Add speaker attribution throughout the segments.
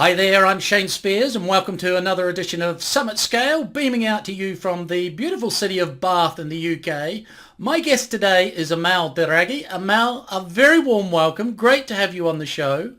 Speaker 1: Hi there, I'm Shane Spears and welcome to another edition of Summit Scale, beaming out to you from the beautiful city of Bath in the UK. My guest today is Amel Derragui. Amel, a very warm welcome. Great to have you on the show.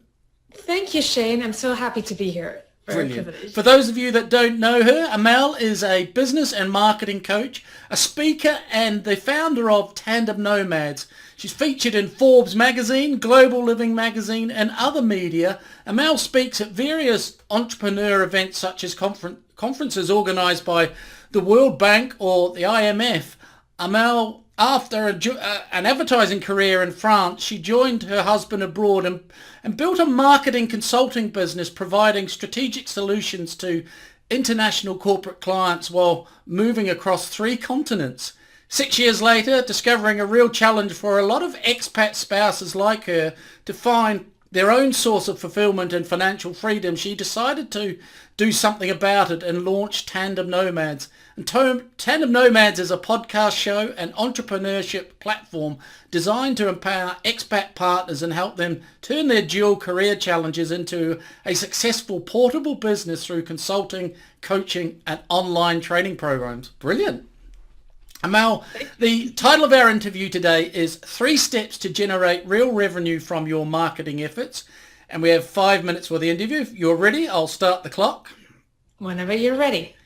Speaker 2: Thank you, Shane. I'm so happy to be here. Very
Speaker 1: Brilliant.
Speaker 2: privileged.
Speaker 1: For those of you that don't know her, Amel is a business and marketing coach, a speaker and the founder of Tandem Nomads. She's featured in Forbes magazine, Global Living magazine and other media. Amel speaks at various entrepreneur events such as conferences organised by the World Bank or the IMF. Amel, after an advertising career in France, she joined her husband abroad and built a marketing consulting business providing strategic solutions to international corporate clients while moving across 3 continents. 6 years later, discovering a real challenge for a lot of expat spouses like her to find their own source of fulfillment and financial freedom, she decided to do something about it and launched Tandem Nomads. And Tandem Nomads is a podcast show and entrepreneurship platform designed to empower expat partners and help them turn their dual career challenges into a successful portable business through consulting, coaching and online training programs. Brilliant. Amel, the title of our interview today is 3 Steps to Generate Real Revenue from Your Marketing Efforts. And we have 5 minutes for the interview. If you're ready, I'll start the clock.
Speaker 2: Whenever you're ready.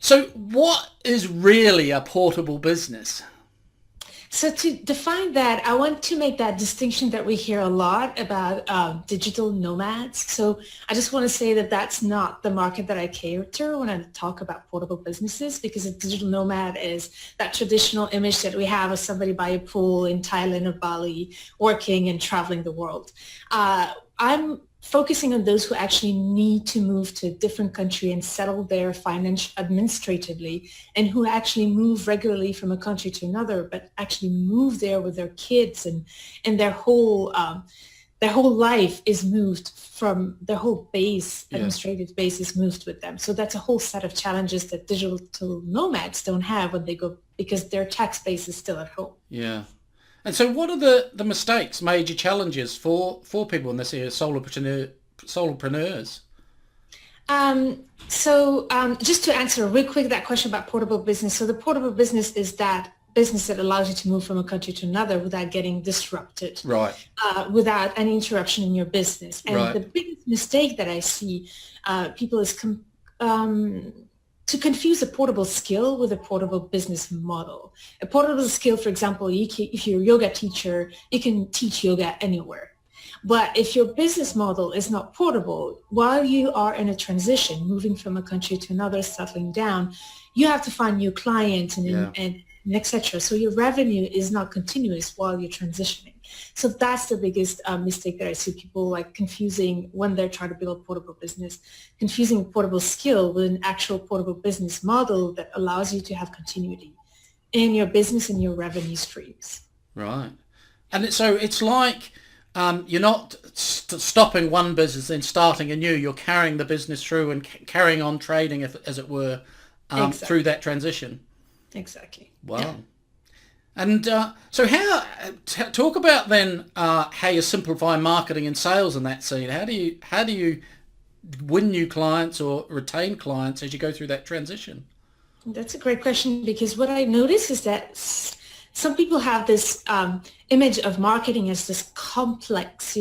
Speaker 1: So what is really a portable business?
Speaker 2: So to define that, I want to make that distinction that we hear a lot about digital nomads. So I just want to say that that's not the market that I cater when I talk about portable businesses, because a digital nomad is that traditional image that we have of somebody by a pool in Thailand or Bali working and traveling the world. I'm focusing on those who actually need to move to a different country and settle there financially, administratively, and who actually move regularly from a country to another, but actually move there with their kids and their whole life is moved from their whole base, administrative base is moved with them. So that's a whole set of challenges that digital nomads don't have when they go, because their tax base is still at home.
Speaker 1: Yeah. And so what are the mistakes, major challenges for people in this area, solopreneurs?
Speaker 2: Just to answer real quick that question about portable business. So the portable business is that business that allows you to move from a country to another without getting disrupted,
Speaker 1: right?
Speaker 2: Without any interruption in your business. And
Speaker 1: right.
Speaker 2: The biggest mistake that I see people is to confuse a portable skill with a portable business model. A portable skill, for example, if you're a yoga teacher, you can teach yoga anywhere. But if your business model is not portable, while you are in a transition, moving from a country to another, settling down, you have to find new clients and etc. So your revenue is not continuous while you're transitioning. So that's the biggest mistake that I see people like confusing when they're trying to build a portable business, confusing portable skill with an actual portable business model that allows you to have continuity in your business and your revenue streams.
Speaker 1: Right. And it's like you're not stopping one business and starting a new. You're carrying the business through and carrying on trading, as it were,
Speaker 2: Exactly.
Speaker 1: through that transition.
Speaker 2: Exactly.
Speaker 1: Wow.
Speaker 2: Yeah.
Speaker 1: And so talk about then how you simplify marketing and sales in that scene. How do you win new clients or retain clients as you go through that transition?
Speaker 2: That's a great question, because what I notice is that some people have this image of marketing as this complex,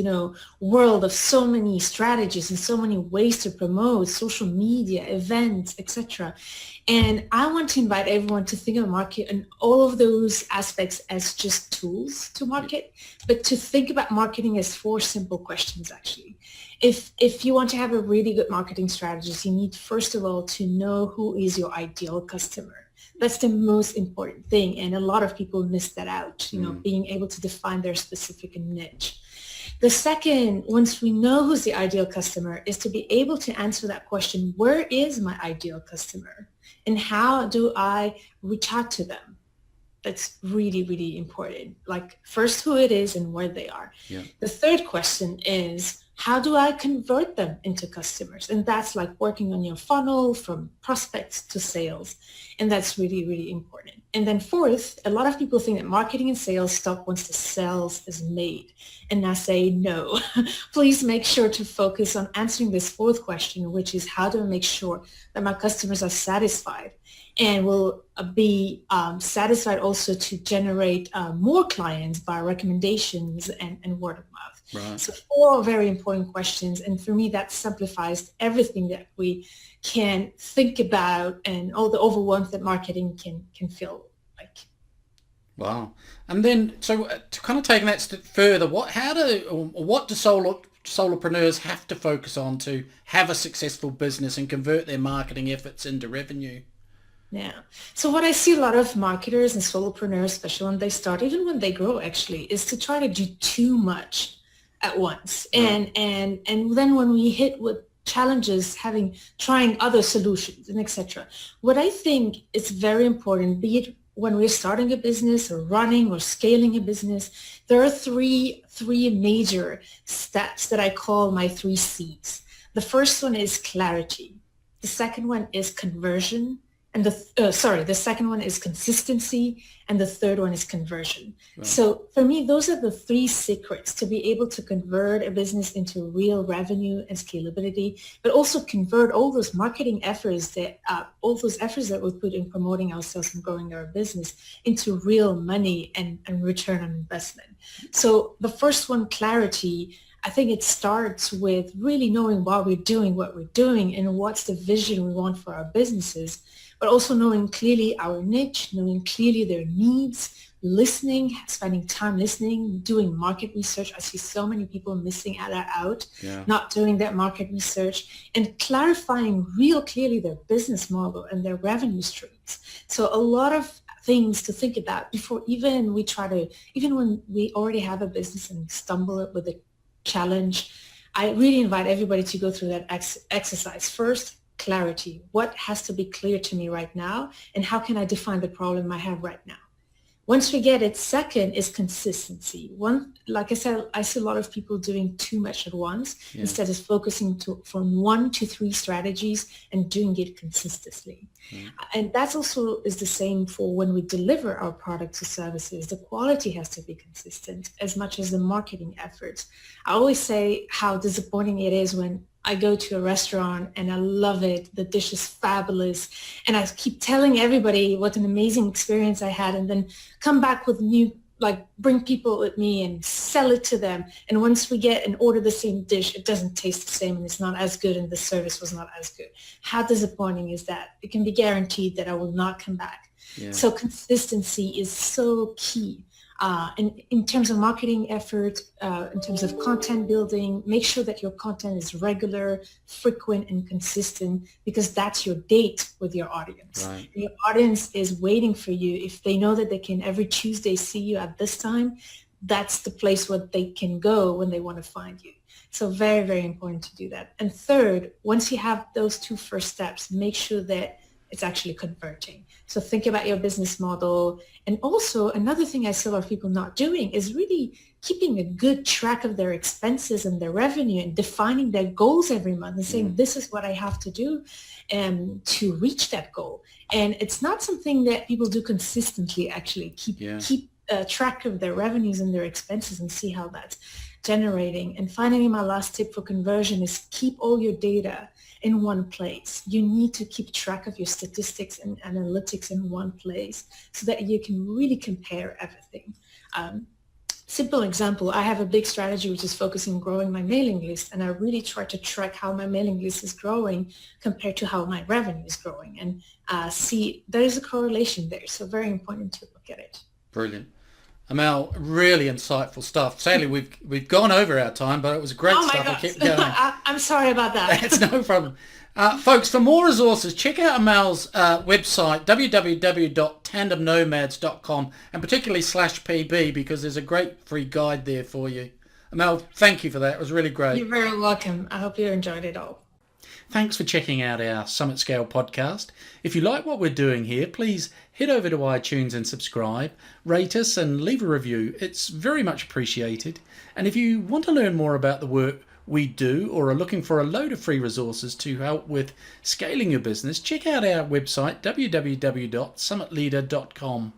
Speaker 2: world of so many strategies and so many ways to promote social media, events, etc. And I want to invite everyone to think of market and all of those aspects as just tools to market, but to think about marketing as 4 simple questions, actually. If you want to have a really good marketing strategist, you need, first of all, to know who is your ideal customer. That's the most important thing. And a lot of people miss that out, being able to define their specific niche. The second, once we know who's the ideal customer, is to be able to answer that question, where is my ideal customer? And how do I reach out to them? That's really, really important. Like, first, who it is and where they are.
Speaker 1: Yeah.
Speaker 2: The third question is, how do I convert them into customers? And that's like working on your funnel from prospects to sales. And that's really, really important. And then fourth, a lot of people think that marketing and sales stop once the sales is made. And I say, no, please make sure to focus on answering this fourth question, which is how do I make sure that my customers are satisfied and will be satisfied also to generate more clients by recommendations and word of mouth.
Speaker 1: Right.
Speaker 2: So four very important questions. And for me, that simplifies everything that we can think about and all the overwhelms that marketing can feel like.
Speaker 1: Wow. And then, so to kind of taking that step further, what do solopreneurs have to focus on to have a successful business and convert their marketing efforts into revenue?
Speaker 2: Yeah. So what I see a lot of marketers and solopreneurs, especially when they start, even when they grow actually, is to try to do too much at once.
Speaker 1: Right.
Speaker 2: And then when we hit with challenges, trying other solutions and etc. What I think is very important, be it when we're starting a business or running or scaling a business, there are three major steps that I call my 3 C's. The first one is clarity. The second one is conversion. And the second one is consistency, and the third one is conversion.
Speaker 1: Right.
Speaker 2: So for me, those are the 3 secrets to be able to convert a business into real revenue and scalability, but also convert all those marketing efforts all those efforts that we put in promoting ourselves and growing our business into real money and return on investment. So the first one, clarity. I think it starts with really knowing why we're doing what we're doing and what's the vision we want for our businesses, but also knowing clearly our niche, knowing clearly their needs, listening, spending time listening, doing market research. I see so many people missing out,
Speaker 1: Yeah.
Speaker 2: not doing that market research, and clarifying real clearly their business model and their revenue streams. So a lot of things to think about before even when we already have a business and stumble with a challenge, I really invite everybody to go through that exercise. First, clarity. What has to be clear to me right now, and how can I define the problem I have right now? Once we get it, second is consistency. Like I said, I see a lot of people doing too much at once instead of focusing from 1 to 3 strategies and doing it consistently. And that's also is the same for when we deliver our products or services. The quality has to be consistent as much as the marketing efforts. I always say how disappointing it is when I go to a restaurant and I love it. The dish is fabulous. And I keep telling everybody what an amazing experience I had, and then come back with bring people with me and sell it to them. And once we get and order the same dish, it doesn't taste the same and it's not as good and the service was not as good. How disappointing is that? It can be guaranteed that I will not come back.
Speaker 1: Yeah.
Speaker 2: So consistency is so key. And in terms of marketing effort, in terms of content building, make sure that your content is regular, frequent, and consistent, because that's your date with your audience.
Speaker 1: Right.
Speaker 2: Your audience is waiting for you. If they know that they can every Tuesday see you at this time, that's the place where they can go when they want to find you. So very, very important to do that. And third, once you have those 2 first steps, make sure that it's actually converting. So think about your business model. And also another thing I see a lot of people not doing is really keeping a good track of their expenses and their revenue and defining their goals every month and saying, this is what I have to do to reach that goal. And it's not something that people do consistently, actually. Keep track of their revenues and their expenses and see how that's generating. And finally, my last tip for conversion is keep all your data in one place. You need to keep track of your statistics and analytics in one place so that you can really compare everything. Simple example, I have a big strategy which is focusing on growing my mailing list, and I really try to track how my mailing list is growing compared to how my revenue is growing, and see there is a correlation there. So very important to look at it.
Speaker 1: Brilliant. Amel, really insightful stuff. Sadly, we've gone over our time, but it was great stuff.
Speaker 2: My gosh.
Speaker 1: I kept going.
Speaker 2: I'm sorry about that.
Speaker 1: That's no problem. Folks, for more resources, check out Amel's website, www.tandemnomads.com, and particularly /PB, because there's a great free guide there for you. Amel, thank you for that. It was really great.
Speaker 2: You're very welcome. I hope you enjoyed it all.
Speaker 1: Thanks for checking out our Summit Scale podcast. If you like what we're doing here, please head over to iTunes and subscribe, rate us and leave a review. It's very much appreciated. And if you want to learn more about the work we do or are looking for a load of free resources to help with scaling your business, check out our website, www.summitleader.com.